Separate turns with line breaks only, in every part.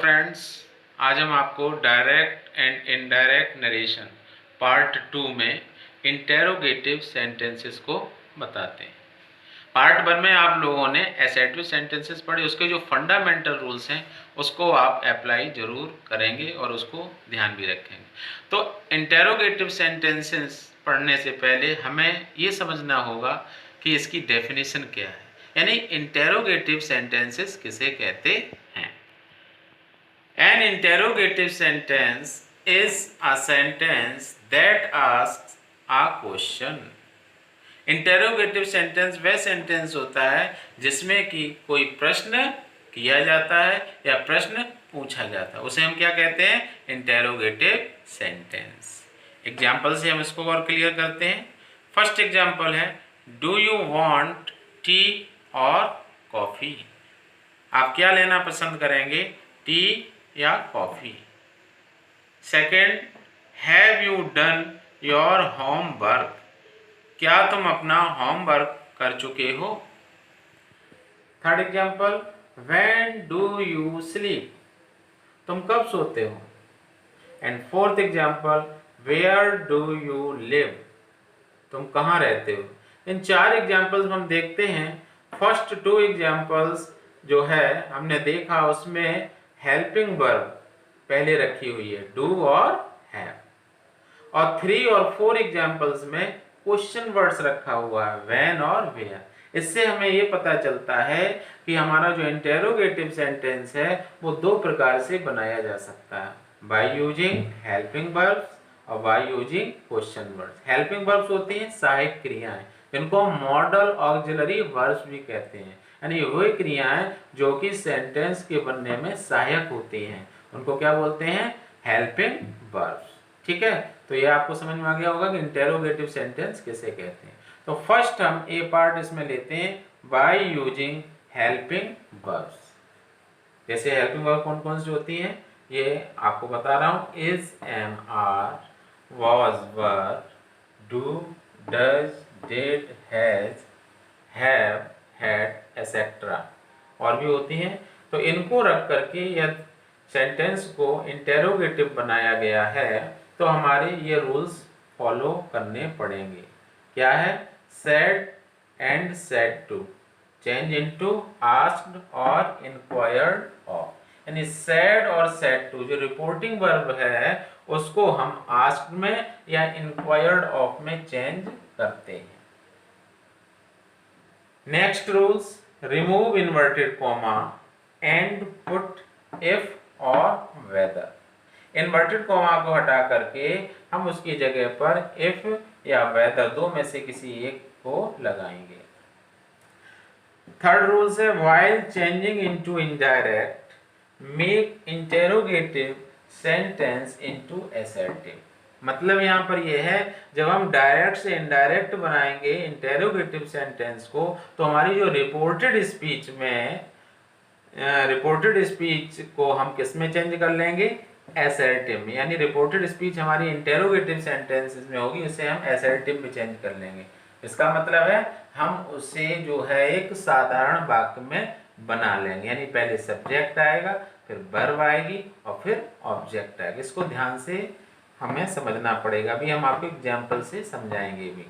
Friends, आज हम आपको direct and indirect narration part 2 में इंटेरोगेटिव सेंटेंसेस को बताते हैं। पार्ट 1 में आप लोगों ने असर्टिव सेंटेंसेस पढ़े, उसके जो फंडामेंटल रूल्स हैं उसको आप अप्लाई जरूर करेंगे और उसको ध्यान भी रखेंगे। तो इंटेरोगेटिव सेंटेंसेस पढ़ने से पहले हमें ये समझना होगा कि इसकी डेफिनेशन क्या है, यानी इंटेरोगेटिव सेंटेंसेस किसे कहते हैं। An interrogative sentence is a sentence that asks a question. Interrogative sentence वह सेंटेंस होता है जिसमें कि कोई प्रश्न किया जाता है या प्रश्न पूछा जाता है, उसे हम क्या कहते हैं? Interrogative sentence. एग्जाम्पल से हम इसको और क्लियर करते हैं। फर्स्ट एग्जाम्पल है, डू यू वांट टी और कॉफ़ी? आप क्या लेना पसंद करेंगे, टी या coffee? Second, have you done your homework? क्या तुम अपना होमवर्क कर चुके हो? Third example, when do you sleep? तुम कब सोते हो? And fourth example, where do you live? तुम कहाँ रहते हो? इन चार एग्जाम्पल्स हम देखते हैं। फर्स्ट टू एग्जाम्पल्स जो है हमने देखा, उसमें हेल्पिंग वर्ब पहले रखी हुई है, डू और हैव, और 3 और 4 एग्जाम्पल्स में क्वेश्चन वर्ड्स रखा हुआ है, व्हेन और वेयर। इससे हमें ये पता चलता है कि हमारा जो इंटेरोगेटिव सेंटेंस है वो दो प्रकार से बनाया जा सकता है, बाय यूजिंग हेल्पिंग वर्ब्स और by using question words. Helping verbs होती हैं सहायक क्रियाएं, जिनको मॉडल ऑक्सिलरी वर्ब्स भी कहते हैं, यानी वही क्रियाएं जो कि सेंटेंस के बनने में सहायक होती हैं, उनको क्या बोलते हैं? Helping verbs. ठीक है, तो ये आपको समझ में आ गया होगा कि इंटेरोगेटिव सेंटेंस किसे कहते हैं। तो फर्स्ट हम ए पार्ट इसमें लेते हैं, बाय यूजिंग हेल्पिंग वर्ब्स। जैसे हेल्पिंग वर्ब कौन कौन सी होती हैं ये आपको बता रहा हूं, is, am, are, was, were, do, does, did, has, have, had, etc. और भी होती हैं। तो इनको रख करके यह सेंटेंस को इंटेरोगेटिव बनाया गया है, तो हमारे ये रूल्स फॉलो करने पड़ेंगे। क्या है? said and said to change into asked और इंक्वायर्ड ऑफ, यानी said और said to जो रिपोर्टिंग वर्ब है उसको हम आस्क्ड में या इंक्वायर्ड ऑफ में चेंज करते हैं। Next rules, remove inverted comma and put if और वेदर। इन्वर्टेड कॉमा को हटा करके हम उसकी जगह पर इफ या वेदर दो में से किसी एक को लगाएंगे। थर्ड रूल्स है, while changing into indirect make interrogative sentence into assertive. मतलब यहाँ पर यह है, जब हम डायरेक्ट से इनडायरेक्ट बनाएंगे इंटेरोगेटिव सेंटेंस को, तो हमारी जो रिपोर्टेड स्पीच को हम किस में चेंज कर लेंगे? असर्टिव में। यानी रिपोर्टेड स्पीच हमारी इंटेरोगेटिव सेंटेंसेस में होगी, उसे हम असर्टिव में चेंज कर लेंगे। इसका मतलब है हम उसे जो है एक साधारण वाक्य में बना लेंगे, यानी पहले सब्जेक्ट आएगा, फिर वर्ब आएगी और फिर ऑब्जेक्ट आएगा। इसको ध्यान से हमें समझना पड़ेगा, अभी हम आपको एग्जाम्पल से समझाएंगे भी।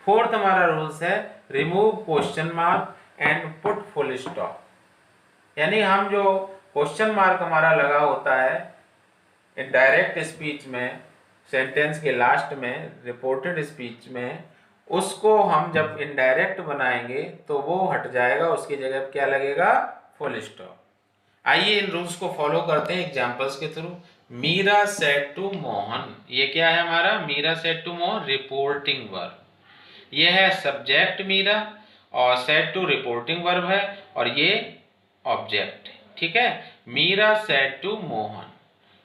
फोर्थ हमारा रूल्स है, remove question mark and put full stop. यानी हम जो क्वेश्चन मार्क हमारा लगा होता है इनडायरेक्ट स्पीच में, सेंटेंस के लास्ट में, रिपोर्टेड स्पीच में, उसको हम जब इनडायरेक्ट बनाएंगे तो वो हट जाएगा, उसकी जगह क्या लगेगा? Full stop. आइए इन रूल्स को फॉलो करते हैं एग्जांपल्स के through. Meera said to Mohan, ये क्या है हमारा? Meera said to Mohan reporting verb. ये है सब्जेक्ट मीरा और सेड टू रिपोर्टिंग वर्ब है और ये ऑब्जेक्ट है। ठीक है, मीरा सेड टू मोहन,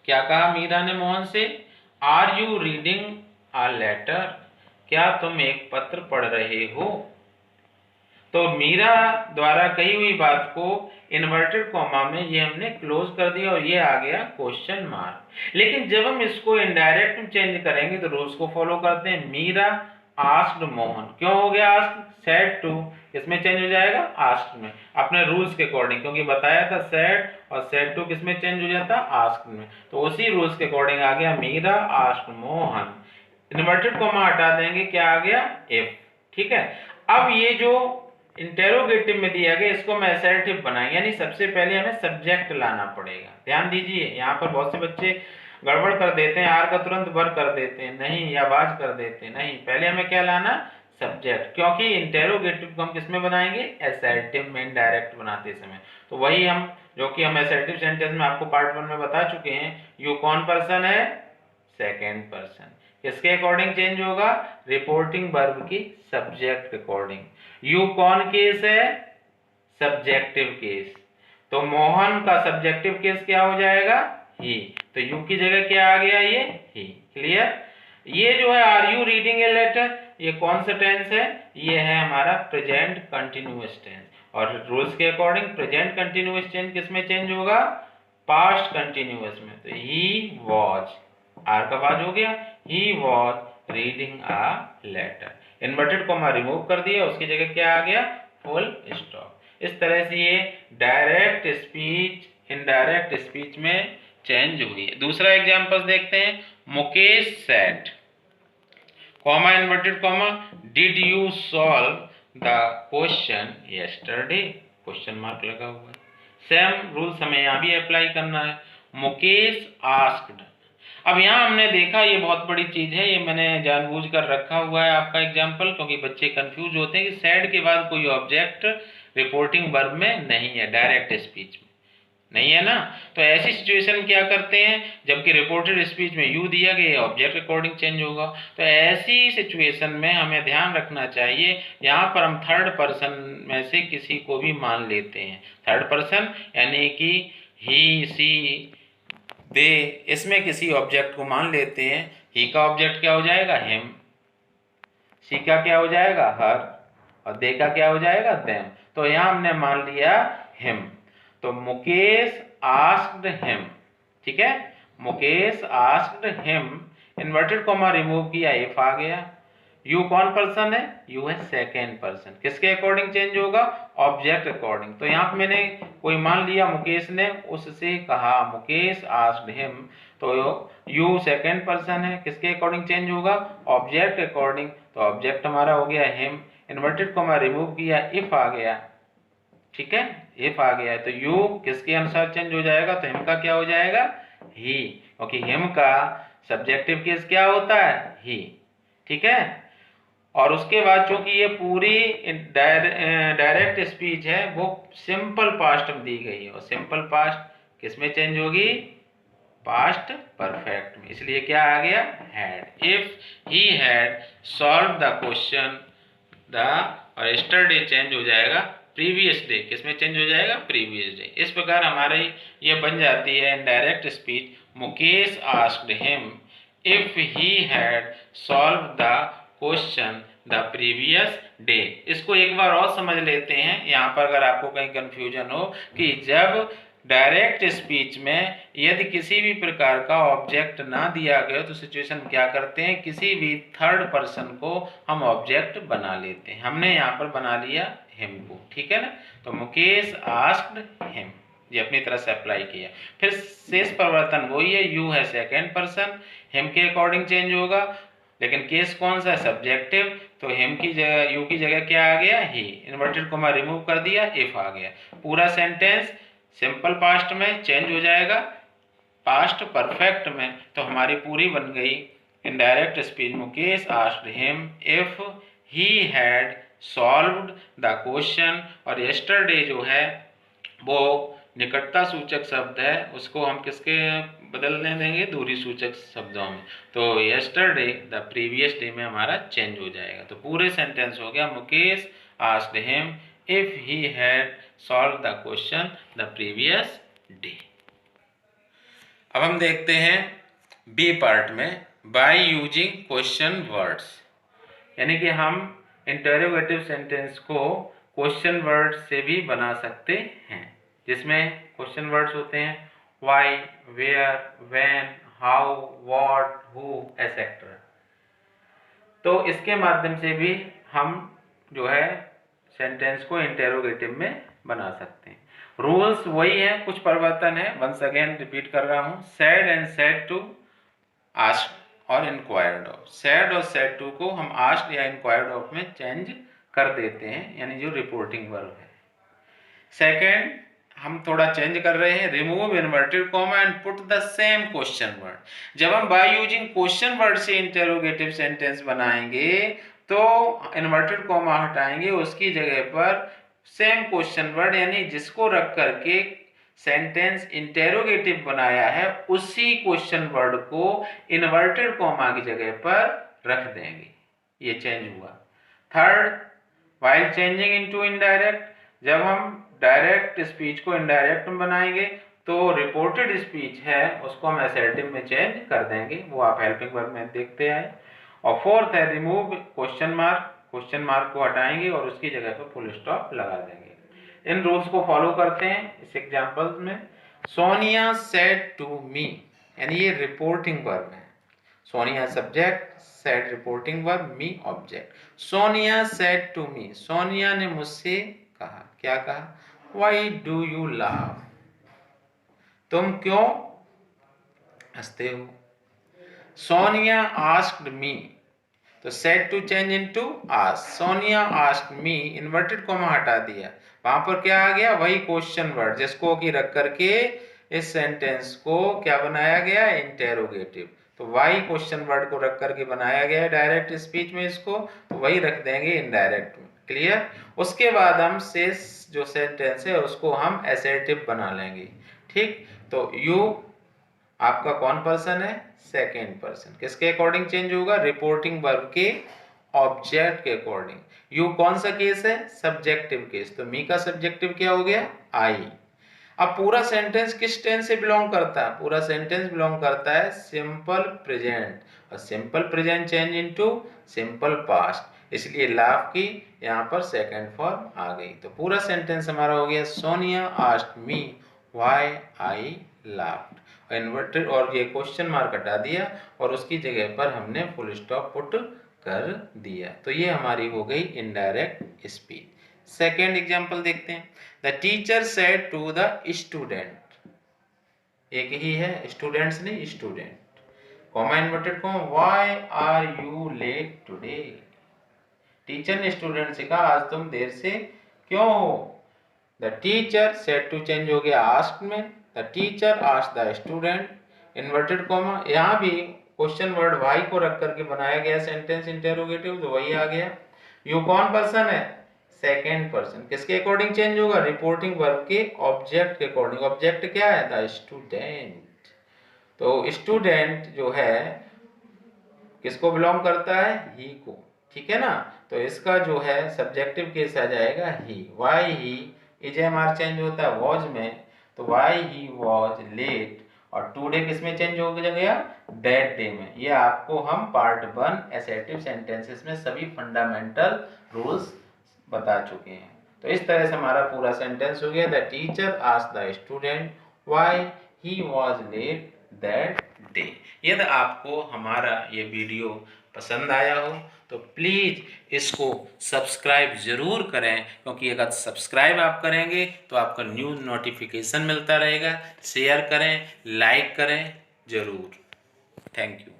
क्या कहा मीरा ने मोहन से? Are you reading a letter? क्या तुम एक पत्र पढ़ रहे हो? तो मीरा द्वारा कही हुई बात को इन्वर्टेड कॉमा में ये हमने क्लोज कर दिया और ये आ गया क्वेश्चन मार्क। लेकिन जब हम इसको इनडायरेक्ट में चेंज करेंगे तो रूल्स को फॉलो करते हैं। मीरा आस्क्ड मोहन। क्यों हो गया आस्क्ड? सेड टू, किसमें चेंज हो जाएगा? आस्क्ड में, अपने रूल्स के अकॉर्डिंग, क्योंकि बताया था सेड और सेड टू किसमें चेंज हो जाता? आस्क्ड में। तो उसी रूल्स के अकॉर्डिंग आ गया Meera asked Mohan. Inverted comma हटा देंगे, क्या आ गया? इफ। ठीक है, अब ये जो इंटेरोगेटिव में दिया गया इसको मैं असर्टिव बनाएंगे, यानी सबसे पहले हमें सब्जेक्ट लाना पड़ेगा। ध्यान दीजिए, यहाँ पर बहुत से बच्चे गड़बड़ कर देते हैं, आर का तुरंत वर कर देते हैं, नहीं, या बाज कर देते हैं, नहीं, पहले हमें क्या लाना? सब्जेक्ट, क्योंकि इंटेरोगेटिव को हम किसमें बनाएंगे? असर्टिव में, इनडायरेक्ट बनाते समय। तो वही हम, जो कि हम असर्टिव सेंटेंस में आपको पार्ट 1 में बता चुके हैं। यू कौन पर्सन है? Second person. किसके अकॉर्डिंग चेंज होगा? रिपोर्टिंग वर्ब की सब्जेक्ट अकॉर्डिंग। यू कौन केस है? Subjective case. तो मोहन का सब्जेक्टिव केस क्या हो जाएगा? ही। तो यू की जगह क्या आ गया? ये ही। क्लियर? ये जो है are you reading a letter, ये कौन सा टेंस है? ये है हमारा प्रेजेंट कंटिन्यूअस टेंस। और रूल्स के अकॉर्डिंग प्रेजेंट कंटिन्यूअस टेंस किसमें चेंज होगा? पास्ट कंटिन्यूअस में। तो ही वॉज, आर का बाज हो गया, he was reading a letter. Inverted comma remove कर दिया, उसकी जगह क्या आ गया? Full stop. इस तरह से ये डायरेक्ट स्पीच इनडायरेक्ट स्पीच में चेंज हुई है। दूसरा एग्जांपल देखते हैं। Mukesh said, comma inverted comma, did you solve the question yesterday? Question mark लगा हुआ है। सेम रूल्स हमें यहाँ भी अप्लाई करना है। मुकेश आस्क्ड, अब यहाँ हमने देखा, ये बहुत बड़ी चीज है, ये मैंने जानबूझकर रखा हुआ है आपका एग्जाम्पल, क्योंकि बच्चे कंफ्यूज होते हैं कि सैड के बाद कोई ऑब्जेक्ट रिपोर्टिंग वर्ब में नहीं है, डायरेक्ट स्पीच में नहीं है ना। तो ऐसी सिचुएशन में क्या करते हैं, जबकि रिपोर्टेड स्पीच में यू दिया गया, ऑब्जेक्ट अकॉर्डिंग चेंज होगा। तो ऐसी सिचुएशन में हमें ध्यान रखना चाहिए, यहाँ पर हम थर्ड पर्सन में से किसी को भी मान लेते हैं। थर्ड पर्सन यानी कि ही, सी, दे, इसमें किसी ऑब्जेक्ट को मान लेते हैं। ही का ऑब्जेक्ट क्या हो जाएगा? हिम। सी का क्या हो जाएगा? हर। और दे का क्या हो जाएगा? देम। तो यहां हमने मान लिया हिम। तो मुकेश आस्क्ड हिम, ठीक है, Mukesh asked him, inverted comma remove किया, इफ आ गया। यू कौन पर्सन है? यू है सेकेंड पर्सन। किसके अकॉर्डिंग चेंज होगा? Object according. तो यहाँ पे मैंने कोई मान लिया, मुकेश ने उससे कहा, मुकेश आस्क्ड हिम, तो यू सेकेंड पर्सन है, किसके अकॉर्डिंग चेंज होगा? Object according. तो ऑब्जेक्ट हमारा हो गया हिम, इन्वर्टेड कॉमा रिमूव किया, इफ आ गया, ठीक है, इफ आ गया है। तो यू किसके अनुसार चेंज हो जाएगा? तो हिम का क्या हो जाएगा? ही, क्योंकि हिम का सब्जेक्टिव केस क्या होता है? ही, ठीक है। और उसके बाद चूंकि ये पूरी डायरेक्ट स्पीच है, वो सिंपल पास्ट में दी गई है, और सिंपल पास्ट किसमें चेंज होगी? पास्ट परफेक्ट में। इसलिए क्या आ गया? Had. If he had solve the question the, और यस्टरडे चेंज हो जाएगा प्रीवियस डे, किसमें चेंज हो जाएगा? Previous day. इस प्रकार हमारी ये बन जाती है indirect speech. Mukesh asked him if he had solve the question the previous day. इसको एक बार और समझ लेते हैं, यहाँ पर अगर आपको कहीं कंफ्यूजन हो, कि जब डायरेक्ट स्पीच में यदि किसी भी प्रकार का ऑब्जेक्ट ना दिया गया तो सिचुएशन क्या करते हैं, किसी भी थर्ड पर्सन को हम ऑब्जेक्ट बना लेते हैं। हमने यहाँ पर बना लिया हिम को, ठीक है ना। तो मुकेश आस्क्ड हिम, ये अपनी तरह से अप्लाई किया। फिर शेष परिवर्तन वही है, यू है सेकेंड पर्सन, हिम के अकॉर्डिंग चेंज होगा, लेकिन केस कौन सा है? सब्जेक्टिव। तो हिम की जगह यू की जगह क्या आ गया? ही। इन्वर्टेड कॉमा रिमूव कर दिया, इफ आ गया। पूरा सेंटेंस सिंपल पास्ट में चेंज हो जाएगा पास्ट परफेक्ट में। तो हमारी पूरी बन गई indirect speech. Mukesh asked him if he had solved the question, और यस्टरडे जो है वो निकटता सूचक शब्द है, उसको हम किसके बदलने देंगे? दूरी सूचक शब्दों में। तो यस्टरडे द प्रीवियस डे में हमारा चेंज हो जाएगा। तो पूरे सेंटेंस हो गया, Mukesh asked him if he had solve the question the previous day. अब हम देखते हैं बी पार्ट में, बाय यूजिंग क्वेश्चन वर्ड्स, यानी कि हम इंटरोगेटिव सेंटेंस को क्वेश्चन वर्ड से भी बना सकते हैं, जिसमें क्वेश्चन वर्ड्स होते हैं why, where, when, how, what, who, etcetera. तो इसके माध्यम से भी हम जो है सेंटेंस को इंटेरोगेटिव में बना सकते हैं। रूल्स वही है, कुछ परिवर्तन है। वंस अगेन रिपीट कर रहा हूँ, said and said to, asked और इंक्वायर्ड ऑफ। सेड और सेड टू को हम आस्क्ड या इंक्वायर्ड ऑफ में चेंज कर देते हैं, यानी जो रिपोर्टिंग वर्ब है। सेकेंड, हम थोड़ा चेंज कर रहे हैं, remove inverted comma and put the same question word. जब हम बाय यूजिंग क्वेश्चन वर्ड से इंटेरोगेटिव सेंटेंस बनाएंगे तो इन्वर्टेड कॉमा हटाएंगे, उसकी जगह पर सेम क्वेश्चन वर्ड यानी जिसको रख करके सेंटेंस इंटेरोगेटिव बनाया है उसी क्वेश्चन वर्ड को इन्वर्टेड कॉमा की जगह पर रख देंगे। ये चेंज हुआ। Third, while changing into indirect, जब हम डायरेक्ट स्पीच को इनडायरेक्ट में बनाएंगे तो रिपोर्टेड स्पीच है उसको हम असर्टिव में चेंज कर देंगे, वो आप हेल्पिंग वर्ब में देखते आए। और फोर्थ है remove question mark, question mark को हटाएंगे और उसकी जगह पर फुल स्टॉप लगा देंगे। इन रूल्स को फॉलो करते हैं इस एग्जांपल में। सोनिया सेड टू मी, यानी ये रिपोर्टिंग वर्ब है। Sonia subject, said reporting verb, me object. Sonia said to me, Sonia ने मुझसे कहा, क्या कहा? Why do you laugh? तुम क्यों हंसते हो? सोनिया आस्क्ड मी, तो said to change into ask. Sonia asked me, inverted comma हटा दिया, वहां पर क्या आ गया? वही क्वेश्चन वर्ड जिसको की रख करके इस सेंटेंस को क्या बनाया गया? इंटेरोगेटिव। तो वही क्वेश्चन वर्ड को रख करके बनाया गया है डायरेक्ट स्पीच में, इसको तो वही रख देंगे इनडायरेक्ट में। क्लियर? उसके बाद हम शेष जो सेंटेंस है उसको हम असर्टिव बना लेंगे। ठीक, तो यू आपका कौन पर्सन है? Second person. किसके अकॉर्डिंग चेंज होगा? रिपोर्टिंग वर्ब के ऑब्जेक्ट के अकॉर्डिंग। यू कौन सा केस है? सब्जेक्टिव केस, तो मी का सब्जेक्टिव क्या हो गया? आई। अब पूरा सेंटेंस किस टेंस से बिलोंग करता है? पूरा सेंटेंस बिलोंग करता है सिंपल प्रेजेंट, और simple present change into simple past, इसलिए लाफ की यहाँ पर सेकंड फॉर्म आ गई। तो पूरा सेंटेंस हमारा हो गया Sonia asked me why I laughed, inverted और ये क्वेश्चन मार्क हटा दिया और उसकी जगह पर हमने फुल स्टॉप पुट कर दिया। तो ये हमारी हो गई इनडायरेक्ट स्पीच। सेकेंड एग्जाम्पल देखते हैं। The teacher said to the student, एक ही है, स्टूडेंट्स नहीं, student, comma inverted comma, why are you late today. टीचर ने स्टूडेंट से कहा आज तुम देर से क्यों हो? The teacher said to change हो गया आस्क्ड में, the teacher asked the student, inverted comma, यहाँ भी क्वेश्चन वर्ड व्हाई को रख करके बनाया गया सेंटेंस इंटेरोगेटिव, तो वही आ गया। यू कौन पर्सन है? Second person. किसके अकॉर्डिंग चेंज होगा? रिपोर्टिंग वर्ब के ऑब्जेक्ट के अकॉर्डिंग। ऑब्जेक्ट क्या है? The student. तो स्टूडेंट जो है किसको बिलोंग करता है? ही को, ठीक है ना। तो इसका जो है सब्जेक्टिव केस आ जाएगा ही। वाई ही, इजेएमआर चेंज होता है वॉज में, तो वाई ही वॉज लेट, और टुडे किस में चेंज हो गया? दैट डे में। ये आपको हम पार्ट 1 असर्टिव सेंटेंसेस में सभी फंडामेंटल रूल्स बता चुके हैं। तो इस तरह से हमारा पूरा सेंटेंस हो गया, the teacher asked the student why he was let that day. यदि आपको हमारा ये वीडियो पसंद आया हो तो प्लीज़ इसको सब्सक्राइब ज़रूर करें, क्योंकि अगर सब्सक्राइब आप करेंगे तो आपका न्यू नोटिफिकेशन मिलता रहेगा। शेयर करें, लाइक करें ज़रूर। Thank you.